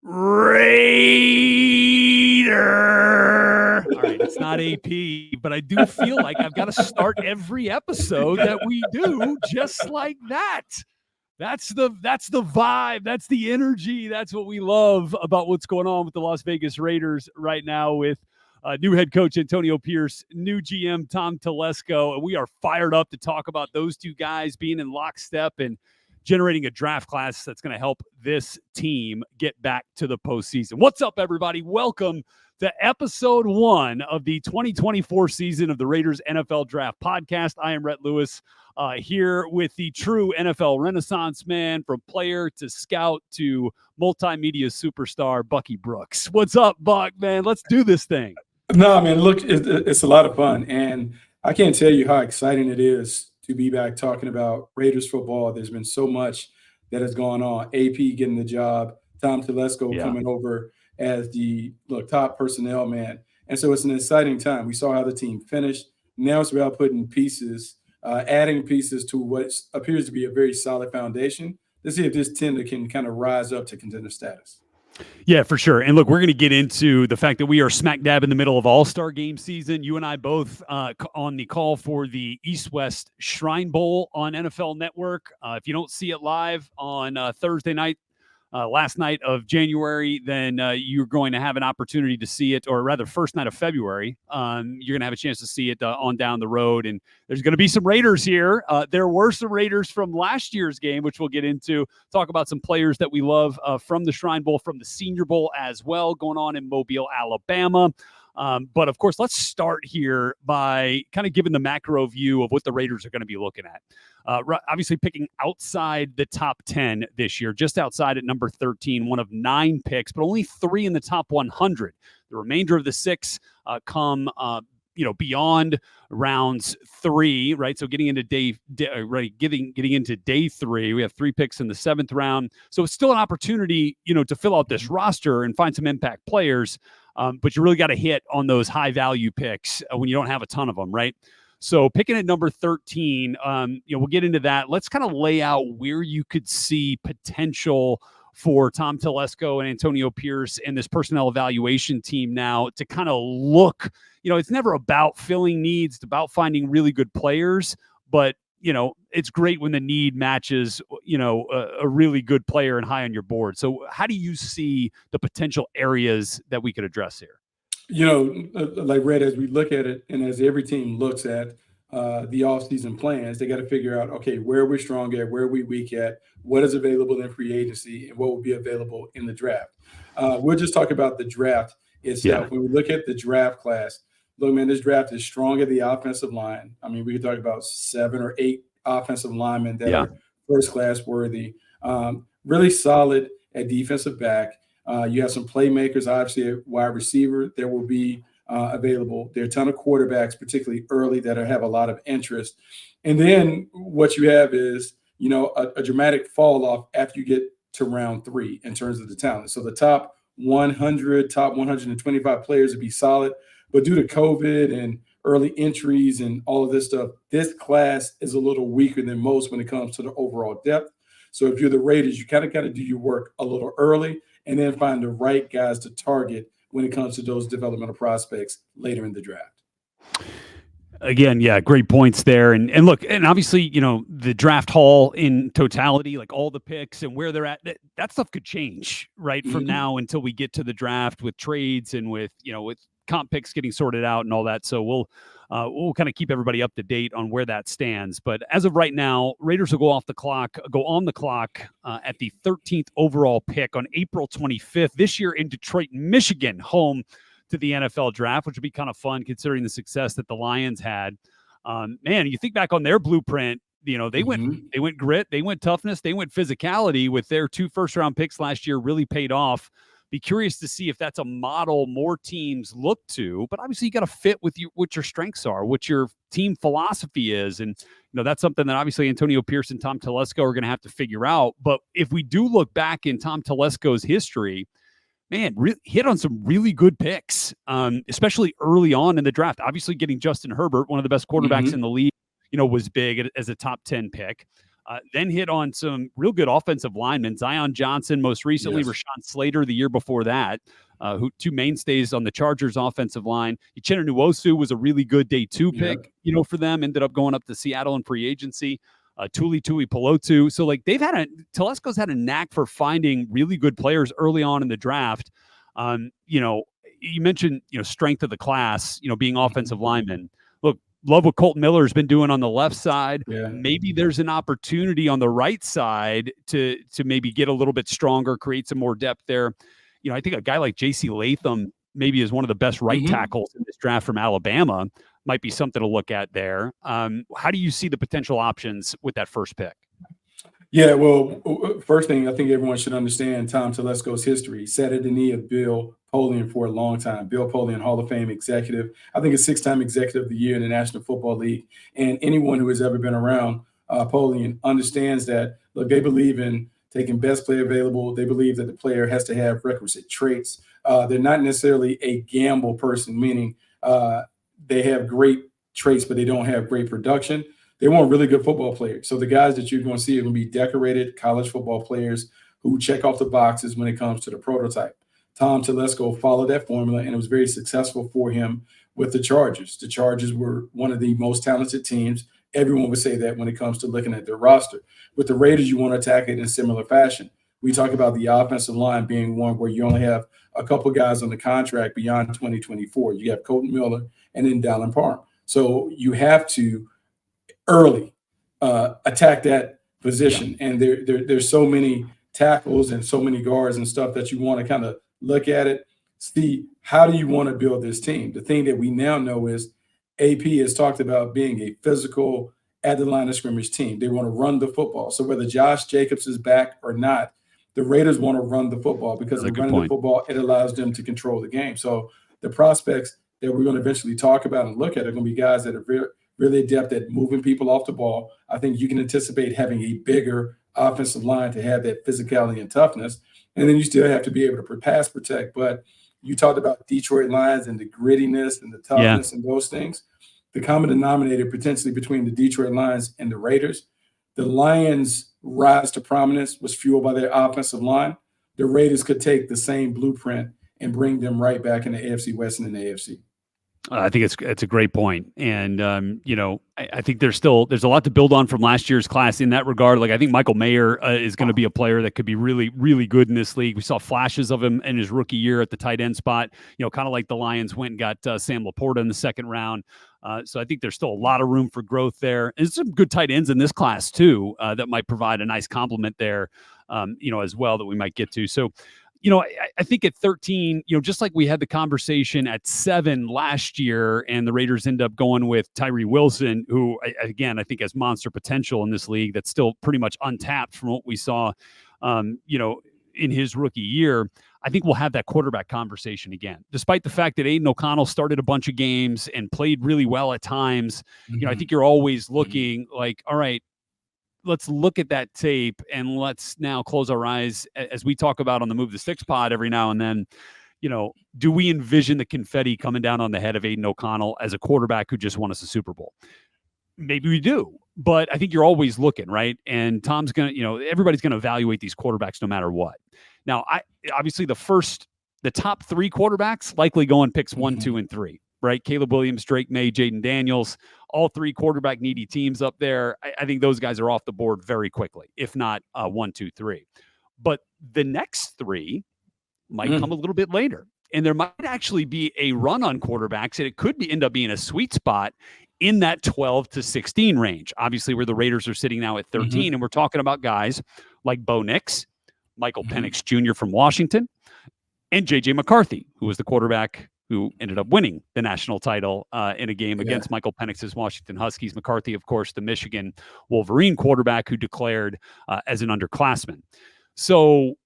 Raider. All right, it's not AP, but I do feel like I've got to start every episode that we do just like that. That's the vibe. That's the energy. That's what we love about what's going on with the Las Vegas Raiders right now with new head coach Antonio Pierce, new GM Tom Telesco, and we are fired up to talk about those two guys being in lockstep and generating a draft class that's going to help this team get back to the postseason. What's up, everybody? Welcome to episode 1 of the 2024 season of the Raiders NFL Draft Podcast. I am Rhett Lewis, here with the true NFL Renaissance man, from player to scout to multimedia superstar, Bucky Brooks. What's up, Buck, man? Let's do this thing. No, man, look, it's a lot of fun. And I can't tell you how exciting it is to be back talking about Raiders football. There's been so much that has gone on. AP getting the job, Tom Telesco coming over as the top personnel man. And so it's an exciting time. We saw how the team finished. Now it's about putting pieces, adding pieces to what appears to be a very solid foundation to see if this team can kind of rise up to contender status. Yeah, for sure. And look, we're going to get into the fact that we are smack dab in the middle of All-Star game season. You and I both on the call for the East-West Shrine Bowl on NFL Network. If you don't see it live on Thursday night, last night of January, then you're going to have an opportunity to see it, or rather first night of February. You're going to have a chance to see it on down the road. And there's going to be some Raiders here. There were some Raiders from last year's game, which we'll get into, talk about some players that we love from the Shrine Bowl, from the Senior Bowl as well, going on in Mobile, Alabama. But of course, let's start here by kind of giving the macro view of what the Raiders are going to be looking at. Obviously picking outside the top 10 this year, just outside at number 13, one of 9 picks, but only 3 in the top 100. The remainder of the 6 come beyond rounds 3, right? So getting into getting into day 3, we have 3 picks in the 7th round. So it's still an opportunity, to fill out this roster and find some impact players. But you really got to hit on those high value picks when you don't have a ton of them, right? So picking at number 13, we'll get into that. Let's kind of lay out where you could see potential for Tom Telesco and Antonio Pierce and this personnel evaluation team now to kind of look, it's never about filling needs, it's about finding really good players, but it's great when the need matches, a really good player and high on your board. So how do you see the potential areas that we could address here? Like Rhett, as we look at it, and as every team looks at the offseason plans, they got to figure out, okay, where are we strong at, where are we weak at, what is available in free agency, and what will be available in the draft. We'll just talk about the draft itself. Yeah. When we look at the draft class, look, man, this draft is strong at the offensive line. I mean, we could talk about 7 or 8 offensive linemen that are first-class worthy. Really solid at defensive back. You have some playmakers, obviously, at wide receiver. There will be available. There are a ton of quarterbacks, particularly early, that have a lot of interest. And then what you have is, a dramatic fall off after you get to round 3 in terms of the talent. So the top 100, top 125 players would be solid. But due to COVID and early entries and all of this stuff, this class is a little weaker than most when it comes to the overall depth. So if you're the Raiders, you kind of got to do your work a little early and then find the right guys to target when it comes to those developmental prospects later in the draft. Again, yeah, great points there. And look, and obviously, the draft haul in totality, like all the picks and where they're at, that stuff could change, right? From now until we get to the draft with trades and with comp picks getting sorted out and all that. So we'll kind of keep everybody up to date on where that stands. But as of right now, Raiders will go on the clock at the 13th overall pick on April 25th this year in Detroit, Michigan, home to the NFL draft, which would be kind of fun considering the success that the Lions had. Man, you think back on their blueprint, they went grit, they went toughness, they went physicality with their 2 first-round picks last year, really paid off. Be curious to see if that's a model more teams look to, but obviously you got to fit with what your strengths are, what your team philosophy is. And, that's something that obviously Antonio Pierce and Tom Telesco are going to have to figure out. But if we do look back in Tom Telesco's history, man, hit on some really good picks, especially early on in the draft. Obviously getting Justin Herbert, one of the best quarterbacks in the league, was big as a top 10 pick. then hit on some real good offensive linemen. Zion Johnson, most recently, Yes. Rashawn Slater the year before that, who two mainstays on the Chargers offensive line. Uchenna Nwosu was a really good day 2 Yeah. pick, for them. Ended up going up to Seattle in free agency. Tuli Pelotu. So like Telesco's had a knack for finding really good players early on in the draft. You mentioned, strength of the class, being offensive linemen. Look, love what Colton Miller's been doing on the left side. Yeah. Maybe there's an opportunity on the right side to maybe get a little bit stronger, create some more depth there. I think a guy like J.C. Latham maybe is one of the best right tackles in this draft from Alabama. Might be something to look at there. How do you see the potential options with that first pick? Yeah, well, first thing, I think everyone should understand Tom Telesco's history. He sat at the knee of Bill Polian for a long time. Bill Polian, Hall of Fame executive. I think a 6-time executive of the year in the National Football League. And anyone who has ever been around Polian understands that, look, they believe in taking best player available. They believe that the player has to have requisite traits. They're not necessarily a gamble person, meaning they have great traits, but they don't have great production. They want really good football players. So the guys that you're going to see are going to be decorated college football players who check off the boxes when it comes to the prototype. Tom Telesco followed that formula, and it was very successful for him with the Chargers. The Chargers were one of the most talented teams. Everyone would say that when it comes to looking at their roster. With the Raiders, you want to attack it in similar fashion. We talk about the offensive line being one where you only have a couple guys on the contract beyond 2024. You have Colton Miller and then Dallin Parham. So you have to early attack that position. Yeah. And there's so many tackles and so many guards and stuff that you want to kind of look at it, see how do you want to build this team. The thing that we now know is AP has talked about being a physical at the line of scrimmage team. They want to run the football. So whether Josh Jacobs is back or not, the Raiders want to run the football because of running the football, it allows them to control the game. So the prospects that we're going to eventually talk about and look at are going to be guys that are really adept at moving people off the ball. I think you can anticipate having a bigger offensive line to have that physicality and toughness. And then you still have to be able to pass protect. But you talked about Detroit Lions and the grittiness and the toughness and those things. The common denominator potentially between the Detroit Lions and the Raiders, the Lions' rise to prominence was fueled by their offensive line. The Raiders could take the same blueprint and bring them right back in the AFC West and in the AFC. I think it's a great point. And, I think there's a lot to build on from last year's class in that regard. Like, I think Michael Mayer is going to be a player that could be really, really good in this league. We saw flashes of him in his rookie year at the tight end spot, kind of like the Lions went and got Sam Laporta in the second round. So I think there's still a lot of room for growth there. And some good tight ends in this class too, that might provide a nice complement there, as well, that we might get to. So, I think at 13, just like we had the conversation at 7 last year, and the Raiders end up going with Tyree Wilson, who, again, I think has monster potential in this league that's still pretty much untapped from what we saw, in his rookie year. I think we'll have that quarterback conversation again, despite the fact that Aiden O'Connell started a bunch of games and played really well at times. I think you're always looking like, all right, let's look at that tape and let's now close our eyes as we talk about on the Move the Sticks pod every now and then. Do we envision the confetti coming down on the head of Aiden O'Connell as a quarterback who just won us a Super Bowl? Maybe we do, but I think you're always looking, right? And Tom's going to, everybody's going to evaluate these quarterbacks no matter what. Now, obviously the top 3 quarterbacks likely going picks 1, 2, and 3. Right? Caleb Williams, Drake May, Jaden Daniels, all 3 quarterback needy teams up there. I think those guys are off the board very quickly, if not 1, 2, 3. But the next 3 might come a little bit later. And there might actually be a run on quarterbacks, and it could end up being a sweet spot in that 12 to 16 range. Obviously, where the Raiders are sitting now at 13, and we're talking about guys like Bo Nix, Michael Penix Jr. from Washington, and J.J. McCarthy, who was the quarterback who ended up winning the national title in a game against Michael Penix's Washington Huskies. McCarthy, of course, the Michigan Wolverine quarterback who declared as an underclassman. So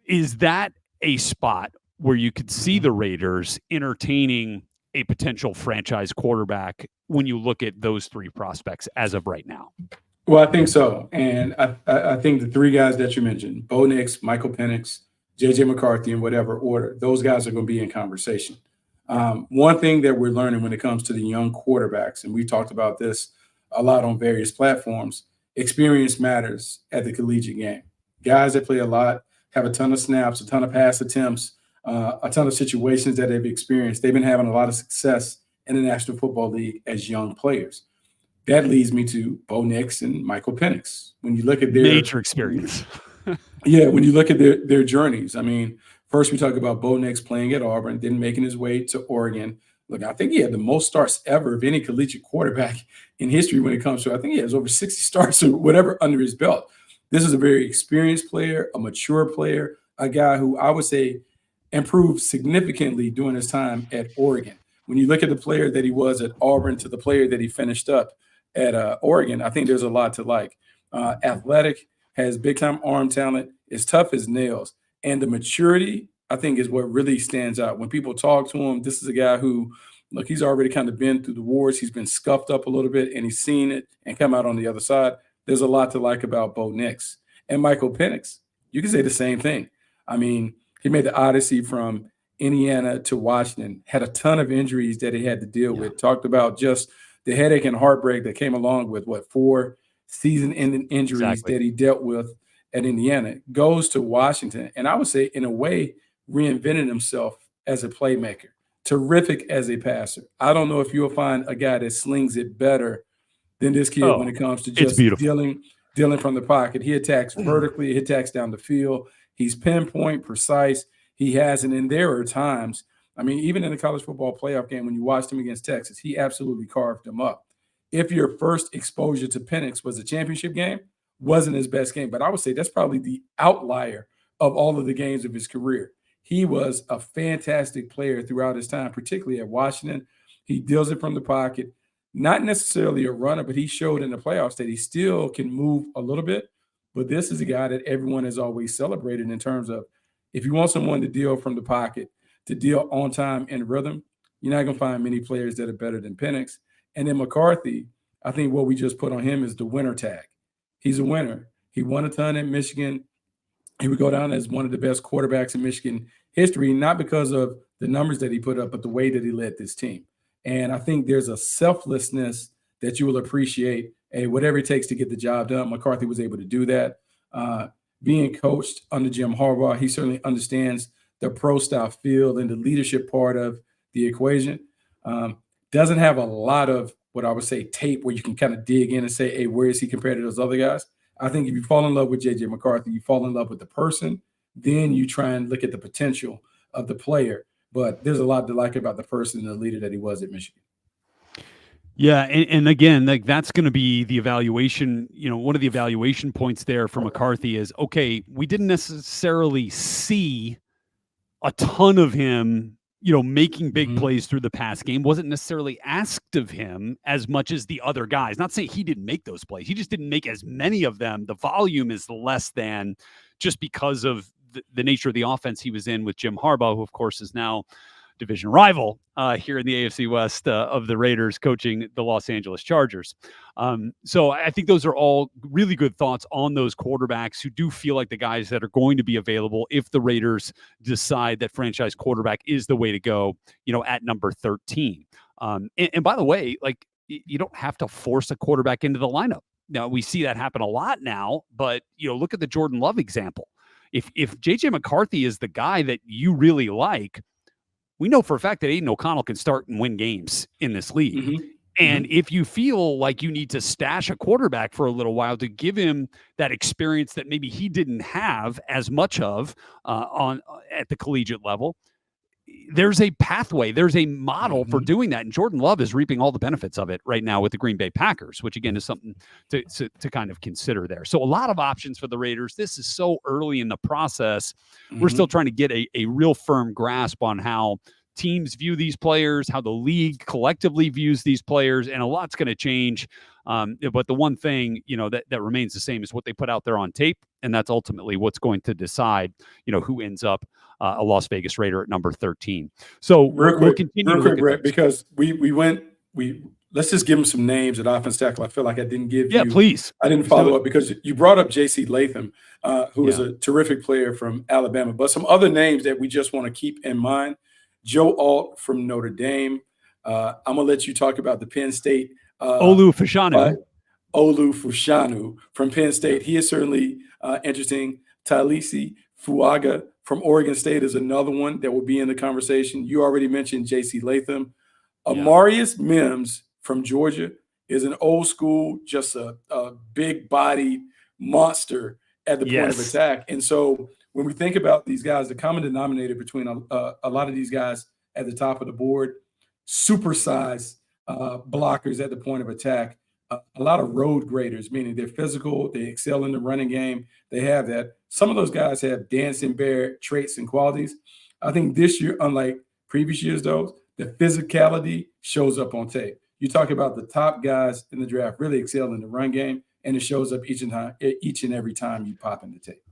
is that a spot where you could see the Raiders entertaining a potential franchise quarterback when you look at those 3 prospects as of right now? Well, I think so. And I think the 3 guys that you mentioned, Bo Nix, Michael Penix, J.J. McCarthy, in whatever order, those guys are going to be in conversation. One thing that we're learning when it comes to the young quarterbacks, and we talked about this a lot on various platforms, experience matters at the collegiate game. Guys that play a lot, have a ton of snaps, a ton of pass attempts, a ton of situations that they've experienced. They've been having a lot of success in the National Football League as young players. That leads me to Bo Nix and Michael Penix. When you look at Major experience. yeah, when you look at their journeys, I mean, first we talk about Bo Nix playing at Auburn, then making his way to Oregon. Look, I think he had the most starts ever of any collegiate quarterback in history when it comes to, I think he has over 60 starts or whatever under his belt. This is a very experienced player, a mature player, a guy who I would say improved significantly during his time at Oregon. When you look at the player that he was at Auburn to the player that he finished up at Oregon, I think there's a lot to like. Athletic, has big time arm talent, is tough as nails. And the maturity, I think, is what really stands out. When people talk to him, this is a guy who, look, he's already kind of been through the wars. He's been scuffed up a little bit and he's seen it and come out on the other side. There's a lot to like about Bo Nix. And Michael Penix, you can say the same thing. I mean, he made the odyssey from Indiana to Washington, had a ton of injuries that he had to deal with, talked about just the headache and heartbreak that came along with, 4 season-ending injuries that he dealt with at Indiana, goes to Washington, and I would say, in a way, reinvented himself as a playmaker, terrific as a passer. I don't know if you'll find a guy that slings it better than this kid when it comes to just dealing from the pocket. He attacks vertically, he attacks down the field. He's pinpoint, precise. He has, and there are times, I mean, even in the college football playoff game, when you watched him against Texas, he absolutely carved them up. If your first exposure to Penix was a championship game, wasn't his best game. But I would say that's probably the outlier of all of the games of his career. He was a fantastic player throughout his time, particularly at Washington. He deals it from the pocket, not necessarily a runner, but he showed in the playoffs that he still can move a little bit. But this is a guy that everyone has always celebrated in terms of, if you want someone to deal from the pocket, to deal on time and rhythm, you're not going to find many players that are better than Penix. And then McCarthy, I think what we just put on him is the winner tag. He's a winner. He won a ton at Michigan. He would go down as one of the best quarterbacks in Michigan history, not because of the numbers that he put up, but the way that he led this team. And I think there's a selflessness that you will appreciate. Hey, whatever it takes to get the job done, McCarthy was able to do that. Being coached under Jim Harbaugh, he certainly understands the pro-style field and the leadership part of the equation. Doesn't have a lot of what I would say tape where you can kind of dig in and say, hey, where is he compared to those other guys? I think if you fall in love with J.J. McCarthy, you fall in love with the person, then you try and look at the potential of the player. But there's a lot to like about the person and the leader that he was at Michigan. Yeah, and again, like that's going to be the evaluation. You know, one of the evaluation points there for McCarthy is, okay, we didn't necessarily see a ton of him, making big plays through the pass game. Wasn't necessarily asked of him as much as the other guys. Not saying he didn't make those plays. He just didn't make as many of them. The volume is less than, just because of the nature of the offense he was in with Jim Harbaugh, who of course is now division rival here in the AFC West of the Raiders, coaching the Los Angeles Chargers. So I think those are all really good thoughts on those quarterbacks who do feel like the guys that are going to be available if the Raiders decide that franchise quarterback is the way to go, at number 13. And by the way, like, you don't have to force a quarterback into the lineup. Now, we see that happen a lot now, but, look at the Jordan Love example. If J.J. McCarthy is the guy that you really like, we know for a fact that Aiden O'Connell can start and win games in this league. And if you feel like you need to stash a quarterback for a little while to give him that experience that maybe he didn't have as much of at the collegiate level, there's a pathway, there's a model for doing that. And Jordan Love is reaping all the benefits of it right now with the Green Bay Packers, which again is something to kind of consider there. So a lot of options for the Raiders. This is so early in the process. We're still trying to get a real firm grasp on how teams view these players, how the league collectively views these players, and a lot's going to change. But the one thing, that remains the same is what they put out there on tape. And that's ultimately what's going to decide, who ends up a Las Vegas Raider at number 13. So we'll continue. Real quick, Brett, because let's just give them some names at offense tackle. I feel like I didn't give you. Yeah, please. I didn't follow up because you brought up J.C. Latham, who is a terrific player from Alabama. But some other names that we just want to keep in mind. Joe Alt from Notre Dame. I'm going to let you talk about the Penn State. Olu Fashanu. Olu Fushanu from Penn State. He is certainly interesting. Talisi Fuaga from Oregon State is another one that will be in the conversation. You already mentioned J.C. Latham. Amarius Mims from Georgia is an old school, just a big-bodied monster at the point of attack. And so when we think about these guys, the common denominator between a lot of these guys at the top of the board, supersized blockers at the point of attack, a lot of road graders, meaning they're physical, they excel in the running game. They have that. Some of those guys have dancing bear traits and qualities. I think this year, unlike previous years, though, the physicality shows up on tape. You talk about the top guys in the draft really excel in the run game, and it shows up each and every time you pop in the tape.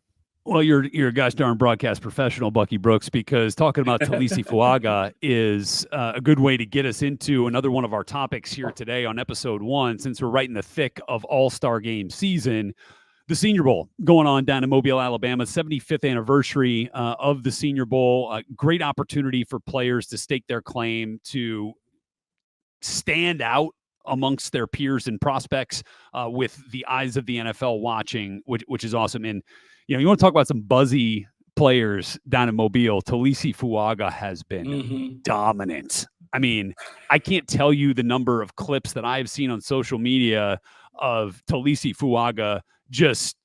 Well, you're a gosh darn broadcast professional, Bucky Brooks, because talking about Talisi Fuaga is a good way to get us into another one of our topics here today on episode 1, since we're right in the thick of All-Star Game season. The Senior Bowl going on down in Mobile, Alabama, 75th anniversary of the Senior Bowl. A great opportunity for players to stake their claim to stand out amongst their peers and prospects with the eyes of the NFL watching, which is awesome. And you want to talk about some buzzy players down in Mobile. Talisi Fuaga has been dominant. I mean, I can't tell you the number of clips that I have seen on social media of Talisi Fuaga just,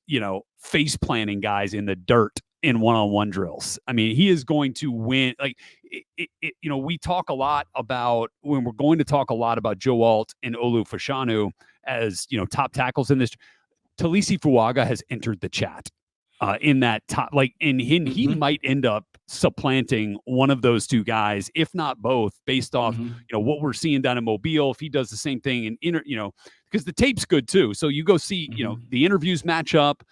face planting guys in the dirt in one-on-one drills. I mean, he is going to win. Like, we talk a lot about, when we're going to talk a lot about Joe Alt and Olu Fashanu as, top tackles in this. Talisi Fuaga has entered the chat. In that top, he might end up supplanting one of those two guys, if not both, based off, what we're seeing down in Mobile. If he does the same thing because the tape's good too. So you go see, the interviews match up.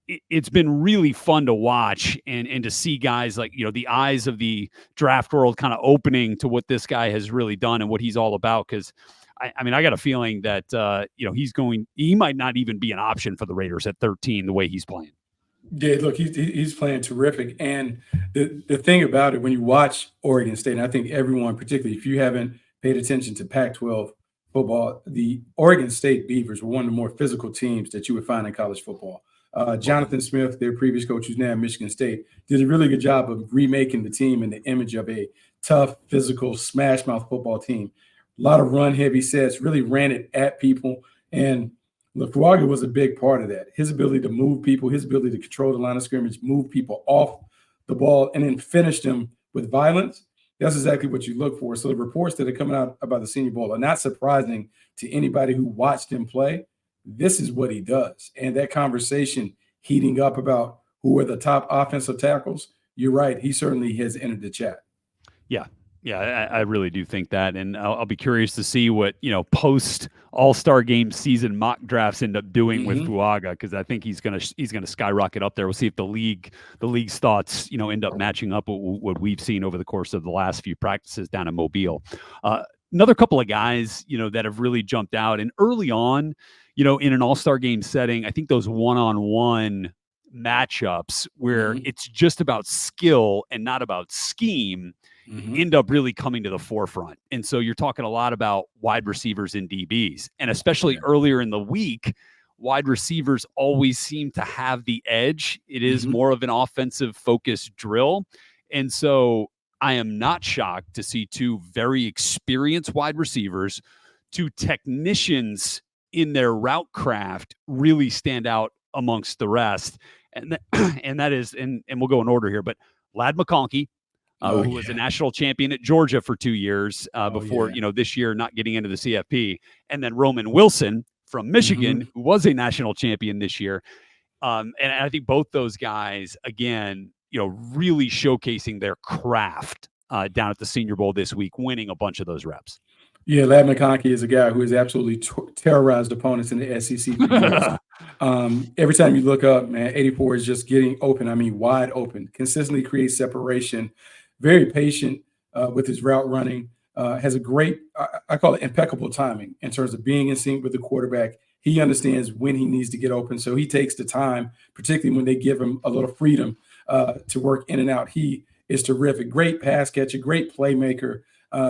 It's been really fun to watch and to see guys like, the eyes of the draft world kind of opening to what this guy has really done and what he's all about. Because I got a feeling that, he might not even be an option for the Raiders at 13, the way he's playing. Yeah, look, he's playing terrific. And the thing about it, when you watch Oregon State, and I think everyone, particularly if you haven't paid attention to Pac-12 football, the Oregon State Beavers were one of the more physical teams that you would find in college football. Jonathan Smith, their previous coach, who's now at Michigan State, did a really good job of remaking the team in the image of a tough, physical, smash-mouth football team. A lot of run-heavy sets, really ran it at people. And Fuaga was a big part of that. His ability to move people, his ability to control the line of scrimmage, move people off the ball, and then finish them with violence. That's exactly what you look for. So the reports that are coming out about the Senior Bowl are not surprising to anybody who watched him play. This is what he does. And that conversation heating up about who are the top offensive tackles, you're right. He certainly has entered the chat. Yeah, I really do think that, and I'll be curious to see what post All-Star Game season mock drafts end up doing with Fuaga, because I think he's gonna skyrocket up there. We'll see if the league's thoughts end up matching up with what we've seen over the course of the last few practices down in Mobile. Another couple of guys that have really jumped out, and early on, in an All-Star Game setting, I think those one-on-one matchups where it's just about skill and not about scheme end up really coming to the forefront. And so you're talking a lot about wide receivers and DBs, and especially earlier in the week, wide receivers always seem to have the edge. It is more of an offensive focused drill. And so I am not shocked to see two very experienced wide receivers, two technicians in their route craft, really stand out amongst the rest. And that is, and we'll go in order here, but Ladd McConkey, who was a national champion at Georgia for 2 years before, this year not getting into the CFP. And then Roman Wilson from Michigan, who was a national champion this year. And I think both those guys, again, really showcasing their craft down at the Senior Bowl this week, winning a bunch of those reps. Yeah, Ladd McConkey is a guy who has absolutely terrorized opponents in the SEC for years. Every time you look up, man, 84 is just getting open. I mean, wide open. Consistently creates separation. Very patient with his route running. Has a great, I call it impeccable timing in terms of being in sync with the quarterback. He understands when he needs to get open, so he takes the time, particularly when they give him a little freedom to work in and out. He is terrific. Great pass catcher, great playmaker.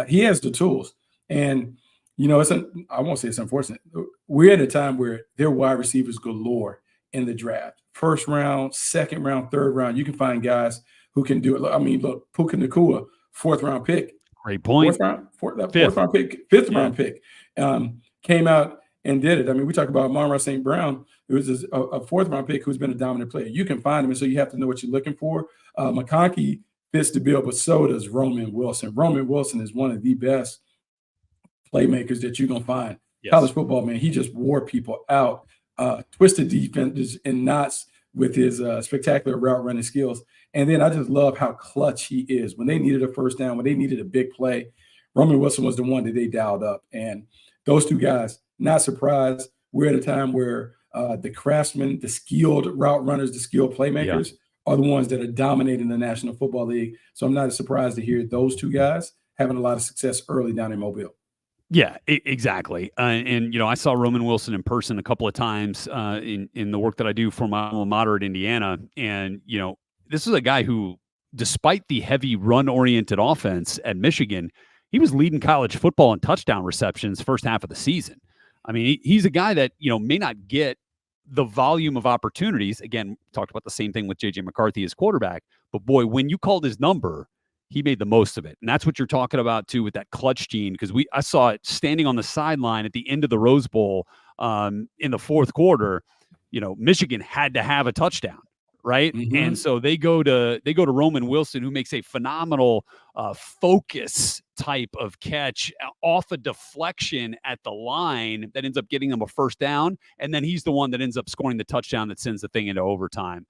He has the tools. And, I won't say it's unfortunate. We're at a time where there are wide receivers galore in the draft. First round, second round, third round. You can find guys who can do it. I mean, look, Puka Nakua, fourth round pick, Great point. fourth Fifth. round pick, fifth Yeah. round pick, came out and did it. I mean, we talk about Amon-Ra St. Brown. It was a fourth round pick who's been a dominant player. You can find him, and so you have to know what you're looking for. McConkey fits the bill, but so does Roman Wilson. Roman Wilson is one of the best playmakers that you're going to find. Yes. College football, man, he just wore people out, twisted defenses and knots with his spectacular route running skills. And then I just love how clutch he is. When they needed a first down, when they needed a big play, Roman Wilson was the one that they dialed up. And those two guys, not surprised. We're at a time where the craftsmen, the skilled route runners, the skilled playmakers are the ones that are dominating the National Football League. So I'm not surprised to hear those two guys having a lot of success early down in Mobile. Yeah, exactly. And I saw Roman Wilson in person a couple of times in the work that I do for my alma mater at Indiana. And, this is a guy who, despite the heavy run-oriented offense at Michigan, he was leading college football in touchdown receptions first half of the season. I mean, he's a guy that, may not get the volume of opportunities. Again, talked about the same thing with J.J. McCarthy as quarterback. But, boy, when you called his number, he made the most of it. And that's what you're talking about, too, with that clutch gene, because I saw it standing on the sideline at the end of the Rose Bowl in the fourth quarter. Michigan had to have a touchdown, right? Mm-hmm. And so they go to Roman Wilson, who makes a phenomenal focus type of catch off a deflection at the line that ends up getting them a first down. And then he's the one that ends up scoring the touchdown that sends the thing into overtime,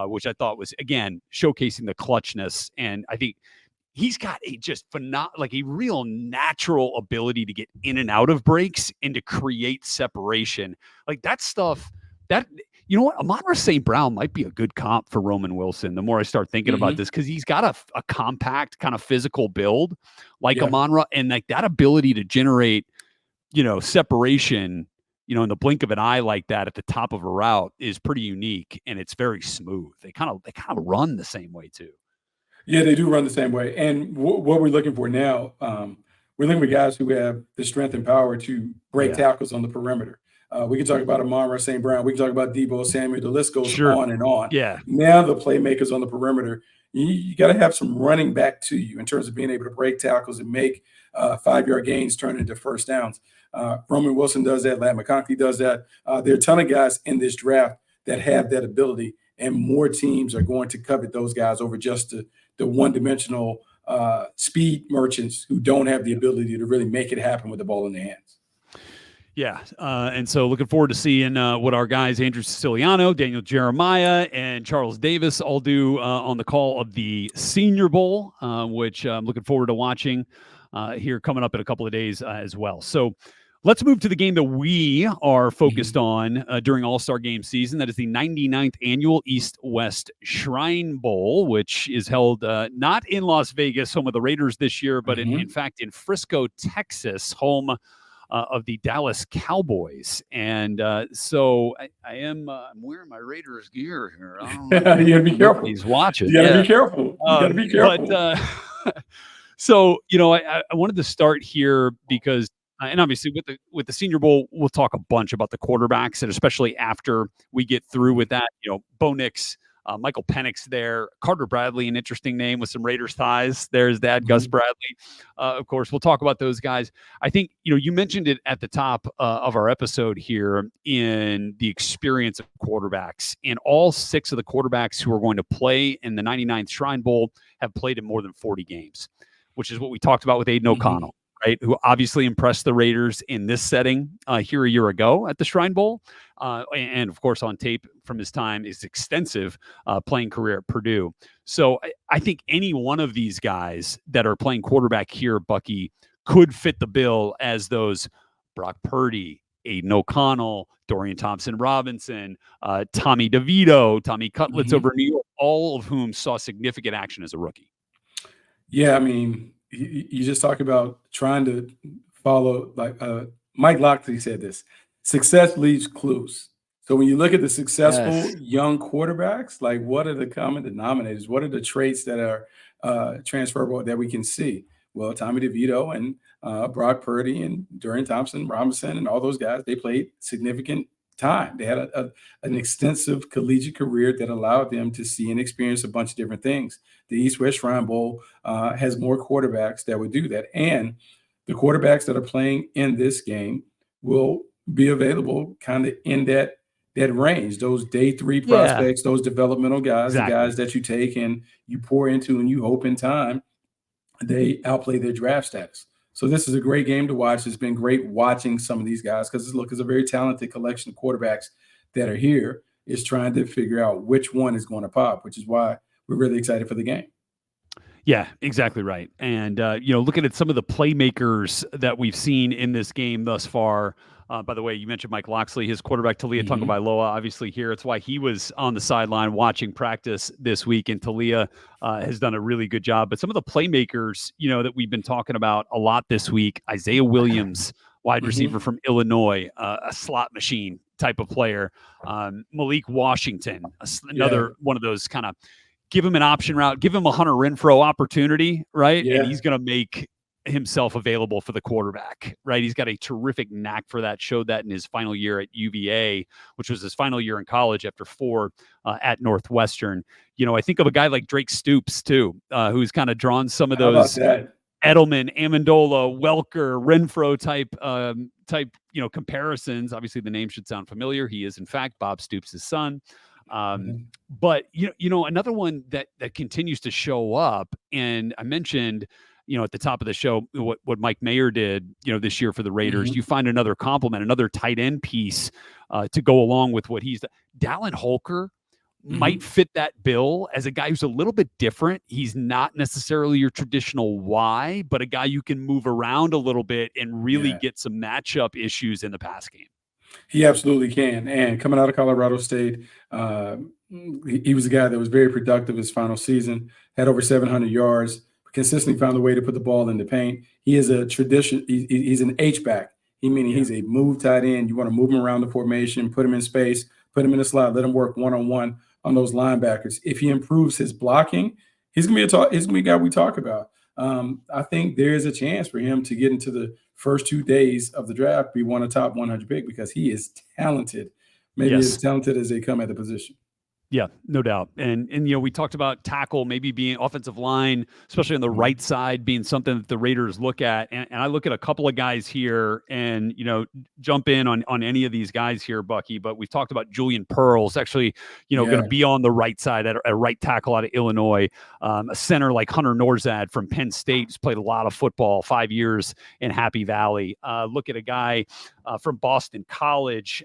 which I thought was, again, showcasing the clutchness. And I think he's got a real natural ability to get in and out of breaks and to create separation. Like that stuff that, Amon-Ra St. Brown might be a good comp for Roman Wilson. The more I start thinking about this, because he's got a compact kind of physical build like Amon-Ra, and like that ability to generate, separation, in the blink of an eye like that at the top of a route is pretty unique, and it's very smooth. They kind of run the same way too. Yeah, they do run the same way. And what we're looking for now, we're looking for guys who have the strength and power to break tackles on the perimeter. We can talk about Amon-Ra St. Brown. We can talk about Deebo Samuel. The list goes on and on. Yeah. Now the playmakers on the perimeter, you got to have some running back to you in terms of being able to break tackles and make 5-yard gains turn into first downs. Roman Wilson does that. Matt McConkey does that. There are a ton of guys in this draft that have that ability, and more teams are going to covet those guys over just the one-dimensional speed merchants who don't have the ability to really make it happen with the ball in their hands. Yeah, and so looking forward to seeing what our guys Andrew Siciliano, Daniel Jeremiah, and Charles Davis all do on the call of the Senior Bowl, which I'm looking forward to watching here coming up in a couple of days as well. So let's move to the game that we are focused on during All-Star Game season. That is the 99th Annual East-West Shrine Bowl, which is held not in Las Vegas, home of the Raiders this year, but in fact in Frisco, Texas, home of the Dallas Cowboys. And so I am I'm wearing my Raiders gear here. I don't know. You got to be careful. He's watching. You got to be careful. You got to be careful. But, so, I wanted to start here because and obviously with the Senior Bowl, we'll talk a bunch about the quarterbacks, and especially after we get through with that, Bo Nix, Michael Penix there, Carter Bradley, an interesting name with some Raiders ties. There's dad, Gus Bradley. Of course, we'll talk about those guys. I think, you mentioned it at the top of our episode here in the experience of quarterbacks. And all 6 of the quarterbacks who are going to play in the 99th Shrine Bowl have played in more than 40 games, which is what we talked about with Aiden O'Connell. Right, who obviously impressed the Raiders in this setting here a year ago at the Shrine Bowl. And of course, on tape from his time, his extensive playing career at Purdue. So I think any one of these guys that are playing quarterback here, Bucky, could fit the bill as those Brock Purdy, Aiden O'Connell, Dorian Thompson-Robinson, Tommy DeVito, Tommy Cutlets over New York, all of whom saw significant action as a rookie. Yeah, I mean, you just talk about trying to follow, like Mike Locksley said this, success leaves clues. So when you look at the successful young quarterbacks, like what are the common denominators? What are the traits that are transferable that we can see? Well, Tommy DeVito and Brock Purdy and Dorian Thompson Robinson and all those guys, they played significant time. They had an extensive collegiate career that allowed them to see and experience a bunch of different things. The East West Shrine Bowl has more quarterbacks that would do that. And the quarterbacks that are playing in this game will be available kind of in that range, those day three Yeah, prospects, those developmental guys, the exactly. guys that you take and you pour into and you hope in time they outplay their draft status. So this is a great game to watch. It's been great watching some of these guys because look, it's a very talented collection of quarterbacks that are here. Is trying to figure out which one is going to pop, which is why we're really excited for the game. Yeah, exactly right. And, looking at some of the playmakers that we've seen in this game thus far. By the way, you mentioned Mike Loxley, his quarterback, Talia Mm-hmm. Tagovailoa, obviously here. It's why he was on the sideline watching practice this week, and Talia has done a really good job. But some of the playmakers, that we've been talking about a lot this week, Isaiah Williams, wide receiver Mm-hmm. from Illinois, a slot machine type of player. Malik Washington, Yeah, another one of those kind of give him an option route, give him a Hunter Renfrow opportunity, right? And yeah, he's going to make himself available for the quarterback, right? He's got a terrific knack for that, showed that in his final year at UVA, which was his final year in college after 4 at Northwestern. I think of a guy like Drake Stoops, too, who's kind of drawn some of how about those that? Edelman, Amendola, Welker, Renfro type, comparisons. Obviously, the name should sound familiar. He is, in fact, Bob Stoops' son. Um, Mhm. but another one that continues to show up, and I mentioned, at the top of the show, what Mike Mayer did, this year for the Raiders. Mhm. You find another compliment, another tight end piece to go along with what he's done. Dallin Holker might Mhm. fit that bill as a guy who's a little bit different. He's not necessarily your traditional Y, but a guy you can move around a little bit and really Yeah, get some matchup issues in the pass game. he absolutely can. And coming out of Colorado State, he was a guy that was very productive his final season, had over 700 yards, consistently found a way to put the ball in the paint. He is a tradition. He's an H back. Meaning Yeah. he's a move tight end. You want to move him around the formation, put him in space, put him in the slot, let him work one on one on those linebackers. If he improves his blocking, he's gonna be a guy we talk about. I think there is a chance for him to get into the first 2 days of the draft, be one of the top 100 pick because he is talented, maybe as Yes. talented as they come at the position. Yeah, no doubt. And we talked about tackle maybe being offensive line, especially on the right Mhm. side, being something that the Raiders look at. And I look at a couple of guys here and, jump in on any of these guys here, Bucky. But we've talked about Julian Pearls actually, going Yeah. to be on the right side at right tackle out of Illinois. A center like Hunter Norzad from Penn State, who's played a lot of football, 5 years in Happy Valley. Look at a guy from Boston College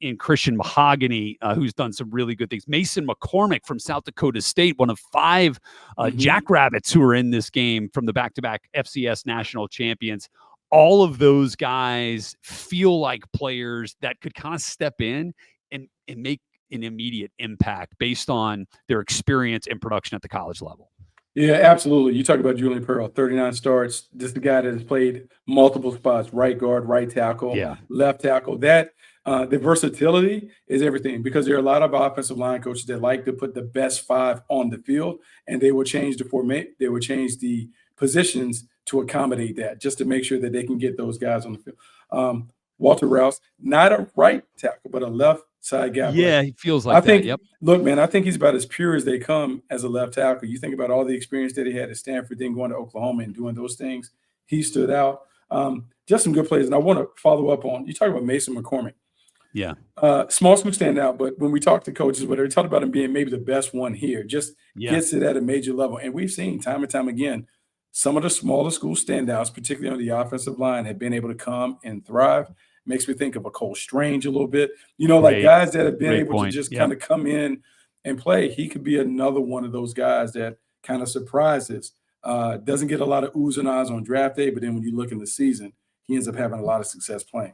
in Christian Mahogany, who's done some really good things. Mason McCormick from South Dakota State, one of 5 Mhm. Jackrabbits who are in this game from the back-to-back FCS national champions. All of those guys feel like players that could kind of step in and make an immediate impact based on their experience and production at the college level. Yeah, absolutely. You talk about Julian Pearl, 39 starts. This is the guy that has played multiple spots: right guard, right tackle, Yeah. left tackle. That the versatility is everything because there are a lot of offensive line coaches that like to put the best 5 on the field, and they will change the format. They will change the positions to accommodate that, just to make sure that they can get those guys on the field. Walter Rouse, not a right tackle, but a left side guy. But Yeah, he feels I like that. think, Yep. look, man, I think he's about as pure as they come as a left tackle. You think about all the experience that he had at Stanford, then going to Oklahoma and doing those things. He stood out. Just some good plays. And I want to follow up on you talk about Mason McCormick. Yeah. Small school standout, but when we talk to coaches, whatever, talk about him being maybe the best one here, just Yeah. gets it at a major level. And we've seen time and time again, some of the smaller school standouts, particularly on the offensive line, have been able to come and thrive. Makes me think of a Cole Strange a little bit. Like Great. guys that have been Great able to point. just Yep. kind of come in and play. He could be another one of those guys that kind of surprises. Doesn't get a lot of oohs and ahs on draft day, but then when you look in the season, he ends up having a lot of success playing.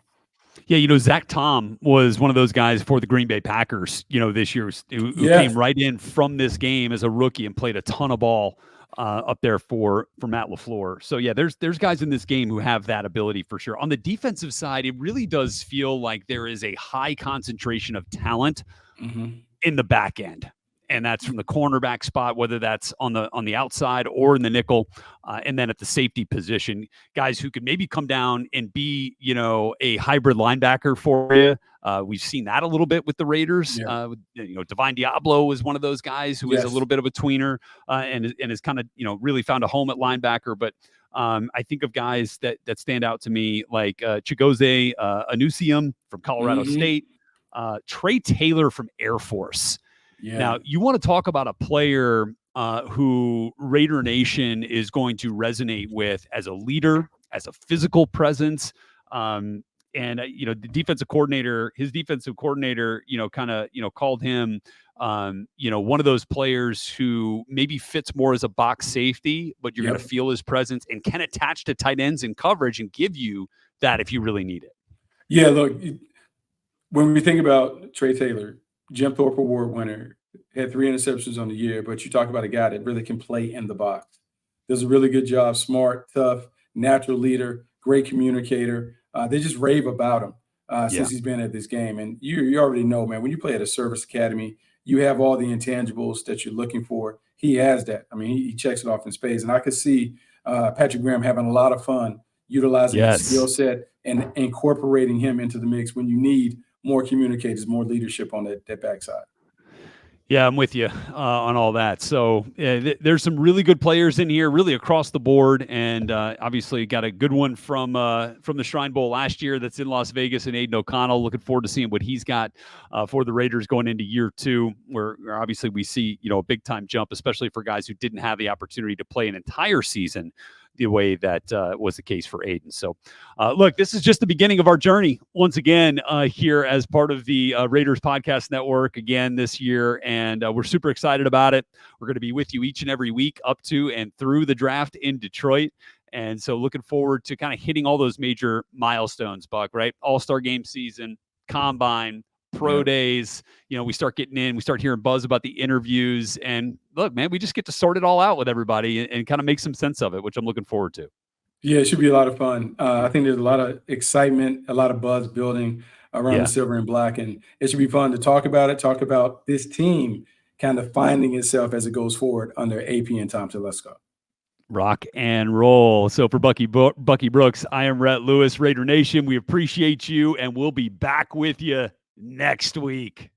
Yeah, Zach Tom was one of those guys for the Green Bay Packers, this year, who came Yes. right in from this game as a rookie and played a ton of ball up there for Matt LaFleur. So yeah, there's guys in this game who have that ability for sure. On the defensive side, it really does feel like there is a high concentration of talent Mhm. in the back end. and that's from the cornerback spot, whether that's on the outside or in the nickel, and then at the safety position, guys who could maybe come down and be, a hybrid linebacker for you. We've seen that a little bit with the Raiders. Yeah. Divine Diablo was one of those guys who is a Yes. little bit of a tweener, and has kind of, really found a home at linebacker. But I think of guys that stand out to me, like Chigozie Anusium from Colorado State, Trey Taylor from Air Force. Yeah. Now, you want to talk about a player who Raider Nation is going to resonate with as a leader, as a physical presence. And the his defensive coordinator, called him, one of those players who maybe fits more as a box safety, but you're going to feel his presence and can attach to tight ends in coverage and give you that if you really need it. Yeah, look, when we think about Trey Taylor, Jim Thorpe Award winner, had 3 interceptions on the year, but you talk about a guy that really can play in the box. Does a really good job, smart, tough, natural leader, great communicator. They just rave about him since he's been at this game. And you already know, man, when you play at a service academy, you have all the intangibles that you're looking for. He has that. I mean, he checks it off in spades. And I could see Patrick Graham having a lot of fun utilizing his skill set and incorporating him into the mix when you need more communicators, more leadership on that backside. Yeah, I'm with you on all that. So there's some really good players in here, really across the board, and obviously got a good one from the Shrine Bowl last year that's in Las Vegas, and Aiden O'Connell. Looking forward to seeing what he's got for the Raiders going into year 2, where obviously we see a big time jump, especially for guys who didn't have the opportunity to play an entire season the way that was the case for Aiden. So, look, this is just the beginning of our journey once again here as part of the Raiders Podcast Network again this year, and we're super excited about it. We're going to be with you each and every week up to and through the draft in Detroit. And so looking forward to kind of hitting all those major milestones, Buck, right? All-Star game season, combine, pro days, we start getting in, we start hearing buzz about the interviews, and look, man, we just get to sort it all out with everybody and kind of make some sense of it, which I'm looking forward to. Yeah, it should be a lot of fun. I think there's a lot of excitement, a lot of buzz building around the silver and black, and it should be fun to talk about this team kind of finding itself as it goes forward under AP and Tom Telesco. Rock and roll. So for Bucky Brooks, I am Rhett Lewis, Raider Nation. We appreciate you, and we'll be back with you next week.